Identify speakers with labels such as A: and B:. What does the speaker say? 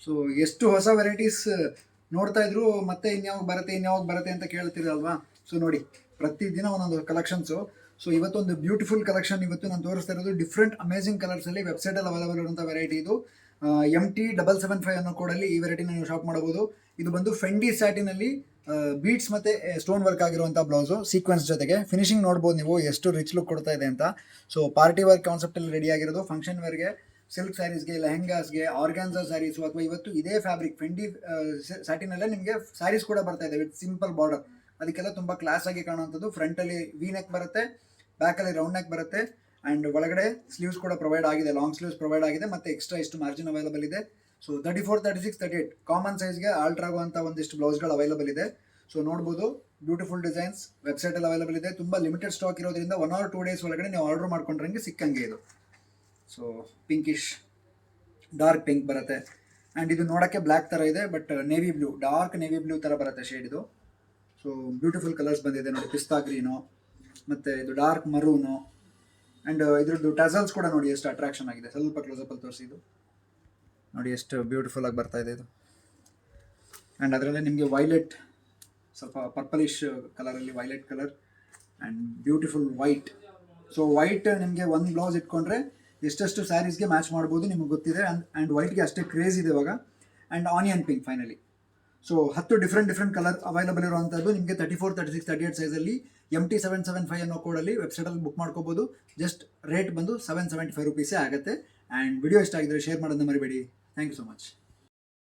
A: So ಎಷ್ಟು ಹೊಸ varieties ನೋಡ್ತಾ ಇದ್ರು, ಮತ್ತೆ ಇನ್ಯಾವಾಗ ಬರುತ್ತೆ ಅಂತ ಕೇಳ್ತಿರಲ್ವಾ. ಸೊ ನೋಡಿ, ಪ್ರತಿದಿನ ಒಂದೊಂದು ಕಲೆಕ್ಷನ್ಸು. ಸೊ ಇವತ್ತೊಂದು ಬ್ಯೂಟಿಫುಲ್ ಕಲೆಕ್ಷನ್ ಇವತ್ತು ನಾನು ತೋರಿಸ್ತಾ ಇರೋದು ಡಿಫ್ರೆಂಟ್ ಅಮೇಸಿಂಗ್ ಕಲರ್ಸಲ್ಲಿ ವೆಬ್ಸೈಟಲ್ಲಿ ಅವೈಲೇಬಲ್ ಇರುವಂಥ ವೆರೈಟಿ ಇದು. MT775 ಅನ್ನೋ ಕೋಡಲ್ಲಿ ಈ ವೆರೈಟಿನ ನೀವು ಶಾಪ್ ಮಾಡಬಹುದು. ಇದು ಬಂದು ಫೆಂಡಿ ಸ್ಯಾಟಿನಲ್ಲಿ ಬೀಟ್ಸ್ ಮತ್ತು ಸ್ಟೋನ್ ವರ್ಕ್ ಆಗಿರುವಂಥ ಬ್ಲೌಸು ಸೀಕ್ವೆನ್ಸ್ ಜೊತೆಗೆ ಫಿನಿಶಿಂಗ್ ನೋಡ್ಬೋದು ನೀವು ಎಷ್ಟು ರಿಚ್ ಲುಕ್ ಕೊಡ್ತಾ ಇದೆ ಅಂತ. ಸೊ ಪಾರ್ಟಿ ವರ್ಕ್ ಕಾನ್ಸೆಪ್ಟಲ್ಲಿ ರೆಡಿ ಆಗಿರೋದು. ಫಂಕ್ಷನ್ ವೇರ್ಗೆ, ಸಿಲ್ಕ್ ಸ್ಯಾರೀಸ್ಗೆ, ಲೆಹೆಂಗಾಸ್ಗೆ, ಆರ್ಗ್ಯಾನ್ಸಾ ಸ್ಯಾರೀಸು, ಅಥವಾ ಇವತ್ತು ಇದೇ ಫ್ಯಾಬ್ರಿಕ್ ಫೆಂಡಿ ಸ್ಯಾಟಿನಲ್ಲೇ ನಿಮಗೆ ಸ್ಯಾರೀಸ್ ಕೂಡ ಬರ್ತಾ ಇದೆ ವಿತ್ ಸಿಂಪಲ್ ಬಾರ್ಡರ್. ಅದಕ್ಕೆಲ್ಲ ತುಂಬ ಕ್ಲಾಸ್ ಆಗಿ ಕಾಣುವಂಥದ್ದು. ಫ್ರಂಟಲ್ಲಿ ವಿ ನೆಕ್ ಬರುತ್ತೆ, ಬ್ಯಾಕಲ್ಲಿ ರೌಂಡ್ ನೆಕ್ ಬರುತ್ತೆ, ಆ್ಯಂಡ್ ಒಳಗಡೆ ಸ್ಲೀವ್ಸ್ ಕೂಡ ಪ್ರೊವೈಡ್ ಆಗಿದೆ, ಲಾಂಗ್ ಸ್ಲೀವ್ಸ್ ಪ್ರೊವೈಡ್ ಆಗಿದೆ, ಮತ್ತು ಎಕ್ಸ್ಟ್ರಾ ಇಷ್ಟು ಮಾರ್ಜಿನ್ ಅವೈಲೇಬಲ್ ಇದೆ. ಸೊ 34, 36, 38 ಕಾಮನ್ ಸೈಜ್ಗೆ ಆಲ್ಟರ್ ಆಗುವಂಥ ಒಂದಿಷ್ಟು ಬ್ಲೌಸ್ಗಳು ಅವೈಲೇಬಲ್ ಇದೆ. ಸೊ ನೋಡ್ಬೋದು, ಬ್ಯೂಟಿಫುಲ್ ಡಿಸೈನ್ಸ್ ವೆಬ್ಸೈಟಲ್ಲಿ ಅವೈಲೇಬಲ್ ಇದೆ. ತುಂಬ ಲಿಮಿಟೆಡ್ ಸ್ಟಾಕ್ ಇರೋದ್ರಿಂದ 1 or 2 ಡೇಸ್ ಒಳಗಡೆ ನೀವು ಆರ್ಡರ್ ಮಾಡ್ಕೊಂಡ್ರಂಗೆ ಸಿಕ್ಕಂಗೆ ಇದು. ಸೊ ಪಿಂಕಿಶ್, ಡಾರ್ಕ್ ಪಿಂಕ್ ಬರುತ್ತೆ, ಆ್ಯಂಡ್ ಇದು ನೋಡೋಕ್ಕೆ ಬ್ಲ್ಯಾಕ್ ಥರ ಇದೆ, but navy blue, dark navy blue ಥರ ಬರುತ್ತೆ ಶೇಡ್ ಇದು. ಸೊ ಬ್ಯೂಟಿಫುಲ್ ಕಲರ್ಸ್ ಬಂದಿದೆ ನೋಡಿ, ಪಿಸ್ತಾ ಗ್ರೀನು, ಮತ್ತು ಇದು ಡಾರ್ಕ್ ಮರೂನು, ಆ್ಯಂಡ್ ಇದ್ರದ್ದು ಟಸಲ್ಸ್ ಕೂಡ ನೋಡಿ ಎಷ್ಟು ಅಟ್ರಾಕ್ಷನ್ ಆಗಿದೆ. ಸ್ವಲ್ಪ ಕ್ಲೋಸಪ್ಪಲ್ಲಿ ತೋರಿಸಿದ್ದು ನೋಡಿ ಎಷ್ಟು ಬ್ಯೂಟಿಫುಲ್ ಆಗಿ ಬರ್ತಾ ಇದೆ ಇದು. ಆ್ಯಂಡ್ ಅದರಲ್ಲೇ ನಿಮಗೆ ವೈಲೆಟ್, ಸ್ವಲ್ಪ ಪರ್ಪಲಿಶ್ ಕಲರಲ್ಲಿ violet colour, and beautiful white. So white ನಿಮಗೆ ಒಂದು ಬ್ಲೌಸ್ ಇಟ್ಕೊಂಡ್ರೆ ಎಷ್ಟೆಷ್ಟು ಸ್ಯಾರೀಸ್ಗೆ ಮ್ಯಾಚ್ ಮಾಡ್ಬೋದು ನಿಮಗೆ ಗೊತ್ತಿದೆ. ಆ್ಯಂಡ್ ವೈಟ್ಗೆ ಅಷ್ಟೇ ಕ್ರೇಜ್ ಇದೆ ಇವಾಗ. And onion pink finally. So 10 different colour available ಇರುವಂಥದ್ದು ನಿಮಗೆ 34, 36, 38 ಸೈಜಲ್ಲಿ MT775 ಅನ್ನೋ ಕೋಡಲ್ಲಿ ವೆಬ್ಸೈಟಲ್ಲಿ ಬುಕ್ ಮಾಡ್ಕೋಬೋದು. ಜಸ್ಟ್ ರೇಟ್ ಬಂದು 775 ರುಪೀಸೇ ಆಗುತ್ತೆ. ಆ್ಯಂಡ್ ವಿಡಿಯೋ ಇಷ್ಟ ಆಗಿದ್ರೆ ಶೇರ್ ಮಾಡೋದನ್ನ ಮರಿಬೇಡಿ. Thank you so much.